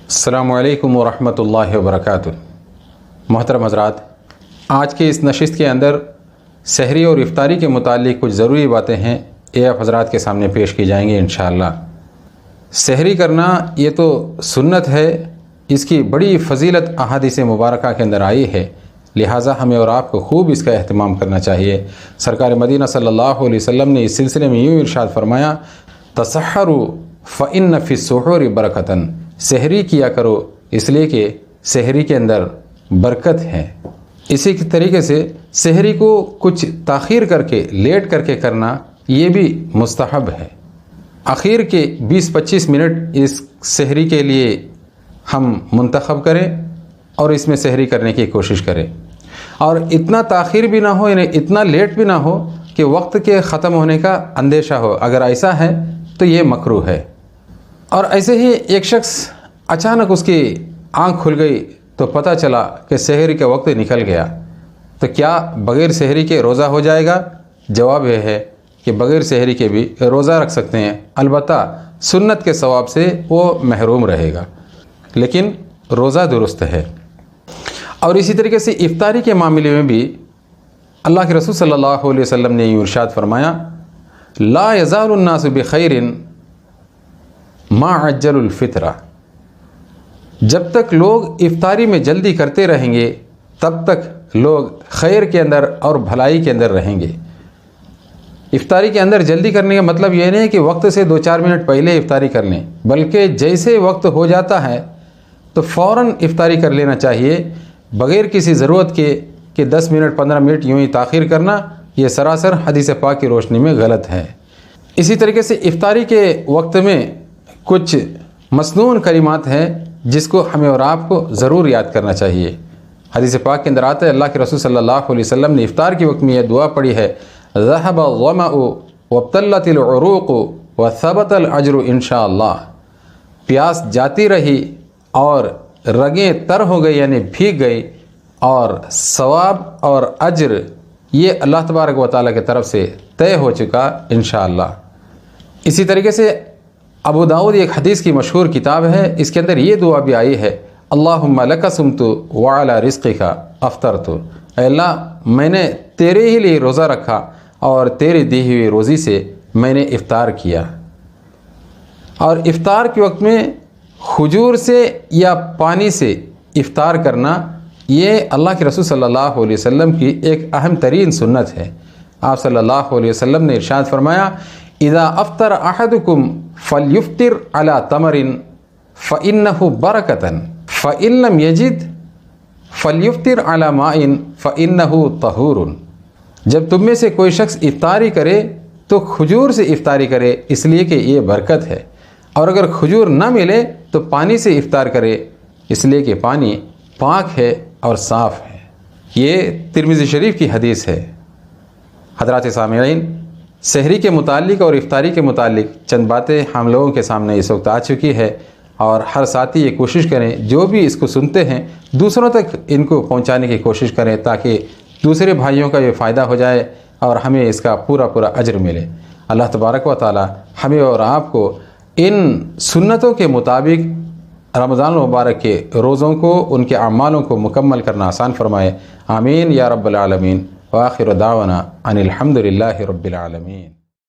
السلام علیکم ورحمۃ اللہ وبرکاتہ۔ محترم حضرات، آج کے اس نشست کے اندر سحری اور افطاری کے متعلق کچھ ضروری باتیں ہیں، یہ آپ حضرات کے سامنے پیش کی جائیں گے انشاءاللہ۔ سحری کرنا یہ تو سنت ہے، اس کی بڑی فضیلت احادیث مبارکہ کے اندر آئی ہے، لہٰذا ہمیں اور آپ کو خوب اس کا اہتمام کرنا چاہیے۔ سرکار مدینہ صلی اللہ علیہ وسلم نے اس سلسلے میں یوں ارشاد فرمایا، تسحروا فإن فی السحور برکۃ، سحری کیا کرو اس لیے کہ سحری کے اندر برکت ہے۔ اسی طریقے سے سحری کو کچھ تاخیر کر کے لیٹ کر کے کرنا یہ بھی مستحب ہے۔ آخر کے 20-25 منٹ اس سحری کے لیے ہم منتخب کریں اور اس میں سحری کرنے کی کوشش کریں، اور اتنا تاخیر بھی نہ ہو، یعنی اتنا لیٹ بھی نہ ہو کہ وقت کے ختم ہونے کا اندیشہ ہو۔ اگر ایسا ہے تو یہ مکروہ ہے۔ اور ایسے ہی ایک شخص اچانک اس کی آنکھ کھل گئی تو پتہ چلا کہ سحری کا وقت نکل گیا، تو کیا بغیر سحری کے روزہ ہو جائے گا؟ جواب یہ ہے کہ بغیر سحری کے بھی روزہ رکھ سکتے ہیں، البتہ سنت کے ثواب سے وہ محروم رہے گا، لیکن روزہ درست ہے۔ اور اسی طریقے سے افطاری کے معاملے میں بھی اللہ کے رسول صلی اللہ علیہ وسلم نے یہ ارشاد فرمایا، لا یزال الناس بخیر ما عجل الفطرہ، جب تک لوگ افطاری میں جلدی کرتے رہیں گے تب تک لوگ خیر کے اندر اور بھلائی کے اندر رہیں گے۔ افطاری کے اندر جلدی کرنے کا مطلب یہ نہیں ہے کہ وقت سے 2-4 منٹ پہلے افطاری کر لیں، بلکہ جیسے وقت ہو جاتا ہے تو فوراً افطاری کر لینا چاہیے، بغیر کسی ضرورت کے کہ 10 منٹ 15 منٹ یوں ہی تاخیر کرنا یہ سراسر حدیث پاک کی روشنی میں غلط ہے۔ اسی طریقے سے افطاری کے وقت میں کچھ مسنون کلمات ہیں جس کو ہمیں اور آپ کو ضرور یاد کرنا چاہیے۔ حدیث پاک کے اندر آتا ہے، اللہ کے رسول صلی اللہ علیہ وسلم نے افطار کے وقت میں یہ دعا پڑھی ہے، ذهب الظمأ وابتلت العروق وثبت الاجر انشاءاللہ، پیاس جاتی رہی اور رگیں تر ہو گئی یعنی بھیگ گئی، اور ثواب اور اجر یہ اللہ تبارک و تعالیٰ کی طرف سے طے ہو چکا انشاءاللہ۔ اسی طریقے سے ابو داؤد ایک حدیث کی مشہور کتاب ہے، اس کے اندر یہ دعا بھی آئی ہے، اللہم لک صمت وعلی رزقک افطرت، اے اللہ میں نے تیرے ہی لیے روزہ رکھا اور تیری دی ہوئی روزی سے میں نے افطار کیا۔ اور افطار کے وقت میں کھجور سے یا پانی سے افطار کرنا یہ اللہ کے رسول صلی اللہ علیہ وسلم کی ایک اہم ترین سنت ہے۔ آپ صلی اللہ علیہ وسلم نے ارشاد فرمایا، اذا افطر احدکم فلیفطر علی تمر فإنہ برکۃ فإن لم یجد فلیفطر علی ماء فإنہ طہور، جب تم میں سے کوئی شخص افطاری کرے تو کھجور سے افطاری کرے اس لیے کہ یہ برکت ہے، اور اگر کھجور نہ ملے تو پانی سے افطار کرے اس لیے کہ پانی پاک ہے اور صاف ہے۔ یہ ترمذی شریف کی حدیث ہے۔ حضرات سامعین، سحری کے متعلق اور افطاری کے متعلق چند باتیں ہم لوگوں کے سامنے اس وقت آ چکی ہے، اور ہر ساتھی یہ کوشش کریں جو بھی اس کو سنتے ہیں دوسروں تک ان کو پہنچانے کی کوشش کریں تاکہ دوسرے بھائیوں کا یہ فائدہ ہو جائے اور ہمیں اس کا پورا اجر ملے۔ اللہ تبارک و تعالی ہمیں اور آپ کو ان سنتوں کے مطابق رمضان المبارک کے روزوں کو، ان کے اعمالوں کو مکمل کرنا آسان فرمائے، آمین یا رب العالمین۔ وآخر دعوانا ان الحمد للہ رب العالمین۔